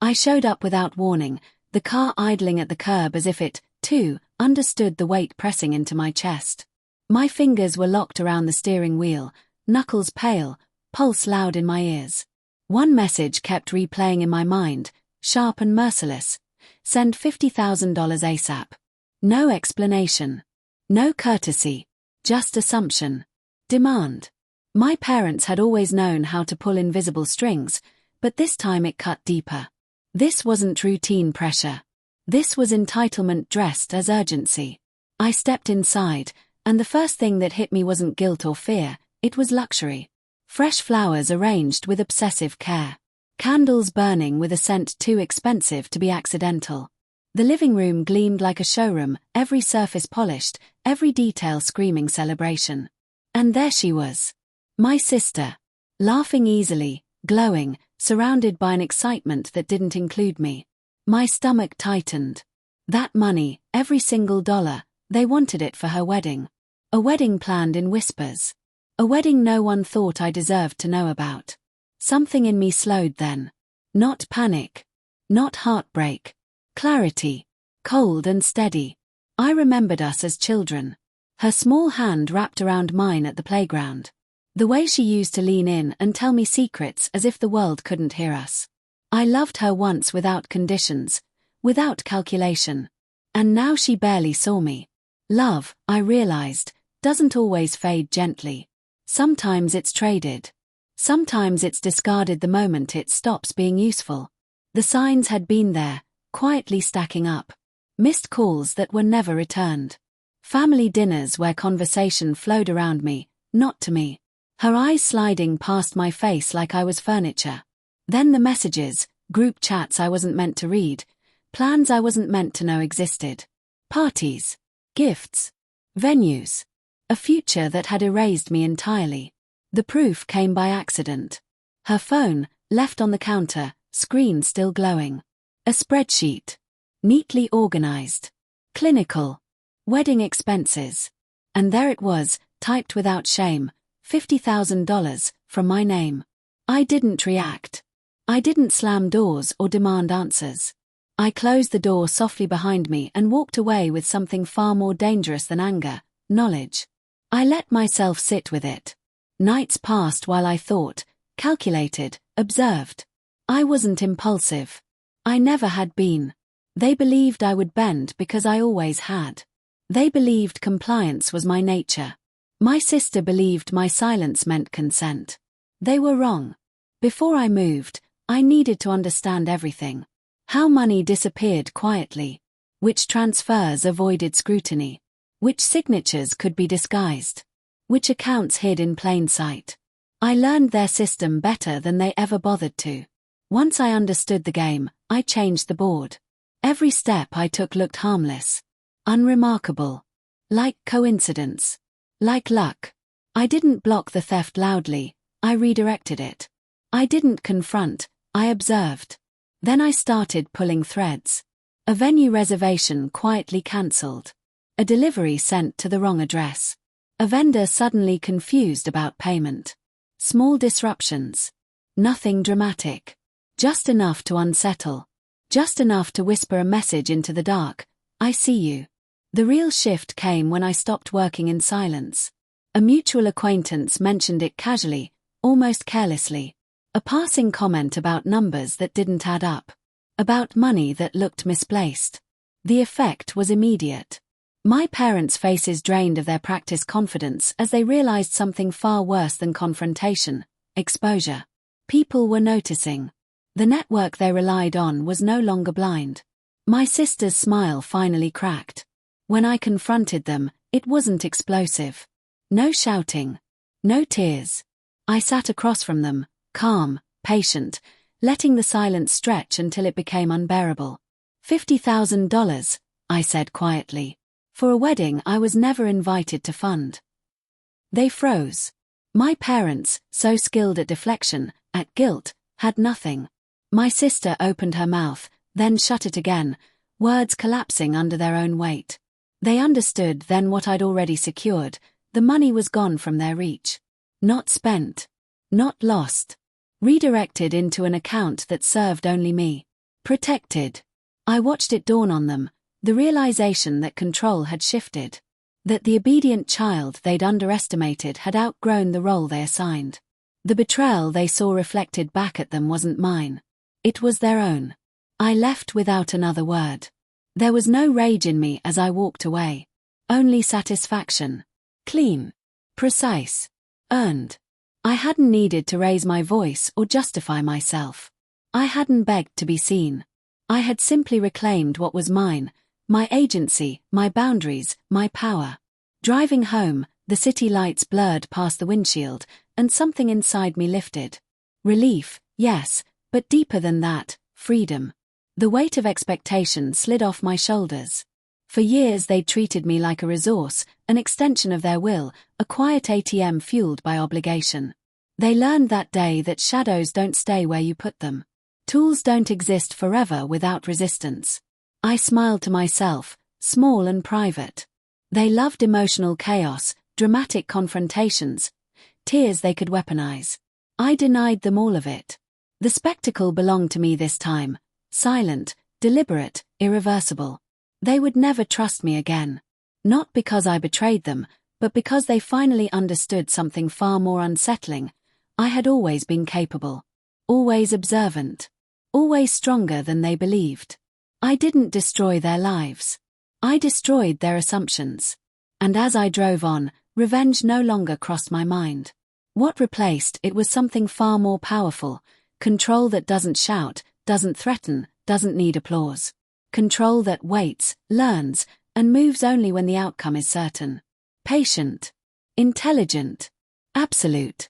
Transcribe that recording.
I showed up without warning, the car idling at the curb as if it, too, understood the weight pressing into my chest. My fingers were locked around the steering wheel, knuckles pale, pulse loud in my ears. One message kept replaying in my mind, sharp and merciless. Send $50,000 ASAP. No explanation. No courtesy. Just assumption. Demand. My parents had always known how to pull invisible strings, but this time it cut deeper. This wasn't routine pressure. This was entitlement dressed as urgency. I stepped inside, and the first thing that hit me wasn't guilt or fear, it was luxury. Fresh flowers arranged with obsessive care. Candles burning with a scent too expensive to be accidental. The living room gleamed like a showroom, every surface polished, every detail screaming celebration. And there she was. My sister. Laughing easily, glowing, surrounded by an excitement that didn't include me. My stomach tightened. That money, every single dollar, they wanted it for her wedding. A wedding planned in whispers. A wedding no one thought I deserved to know about. Something in me slowed then. Not panic. Not heartbreak. Clarity. Cold and steady. I remembered us as children. Her small hand wrapped around mine at the playground. The way she used to lean in and tell me secrets as if the world couldn't hear us. I loved her once without conditions, without calculation. And now she barely saw me. Love, I realized, doesn't always fade gently. Sometimes it's traded. Sometimes it's discarded the moment it stops being useful. The signs had been there, quietly stacking up. Missed calls that were never returned. Family dinners where conversation flowed around me, not to me. Her eyes sliding past my face like I was furniture. Then the messages, group chats I wasn't meant to read, plans I wasn't meant to know existed. Parties. Gifts. Venues. A future that had erased me entirely. The proof came by accident. Her phone, left on the counter, screen still glowing. A spreadsheet. Neatly organized. Clinical. Wedding expenses. And there it was, typed without shame, $50,000, from my name. I didn't react. I didn't slam doors or demand answers. I closed the door softly behind me and walked away with something far more dangerous than anger, knowledge. I let myself sit with it. Nights passed while I thought, calculated, observed. I wasn't impulsive. I never had been. They believed I would bend because I always had. They believed compliance was my nature. My sister believed my silence meant consent. They were wrong. Before I moved, I needed to understand everything. How money disappeared quietly. Which transfers avoided scrutiny. Which signatures could be disguised. Which accounts hid in plain sight. I learned their system better than they ever bothered to. Once I understood the game, I changed the board. Every step I took looked harmless. Unremarkable. Like coincidence. Like luck. I didn't block the theft loudly, I redirected it. I didn't confront, I observed. Then I started pulling threads. A venue reservation quietly cancelled. A delivery sent to the wrong address. A vendor suddenly confused about payment. Small disruptions. Nothing dramatic. Just enough to unsettle. Just enough to whisper a message into the dark, I see you. The real shift came when I stopped working in silence. A mutual acquaintance mentioned it casually, almost carelessly. A passing comment about numbers that didn't add up. About money that looked misplaced. The effect was immediate. My parents' faces drained of their practiced confidence as they realized something far worse than confrontation, exposure. People were noticing. The network they relied on was no longer blind. My sister's smile finally cracked. When I confronted them, it wasn't explosive. No shouting. No tears. I sat across from them, calm, patient, letting the silence stretch until it became unbearable. $50,000, I said quietly. For a wedding I was never invited to fund. They froze. My parents, so skilled at deflection, at guilt, had nothing. My sister opened her mouth, then shut it again, words collapsing under their own weight. They understood then what I'd already secured, the money was gone from their reach. Not spent. Not lost. Redirected into an account that served only me. Protected. I watched it dawn on them, the realization that control had shifted. That the obedient child they'd underestimated had outgrown the role they assigned. The betrayal they saw reflected back at them wasn't mine. It was their own. I left without another word. There was no rage in me as I walked away. Only satisfaction. Clean. Precise. Earned. I hadn't needed to raise my voice or justify myself. I hadn't begged to be seen. I had simply reclaimed what was mine, my agency, my boundaries, my power. Driving home, the city lights blurred past the windshield, and something inside me lifted. Relief, yes, but deeper than that, freedom. The weight of expectation slid off my shoulders. For years they'd treated me like a resource, an extension of their will, a quiet ATM fueled by obligation. They learned that day that shadows don't stay where you put them. Tools don't exist forever without resistance. I smiled to myself, small and private. They loved emotional chaos, dramatic confrontations, tears they could weaponize. I denied them all of it. The spectacle belonged to me this time, silent, deliberate, irreversible. They would never trust me again. Not because I betrayed them, but because they finally understood something far more unsettling. I had always been capable. Always observant. Always stronger than they believed. I didn't destroy their lives. I destroyed their assumptions. And as I drove on, revenge no longer crossed my mind. What replaced it was something far more powerful. Control that doesn't shout, doesn't threaten, doesn't need applause. Control that waits, learns, and moves only when the outcome is certain. Patient. Intelligent. Absolute.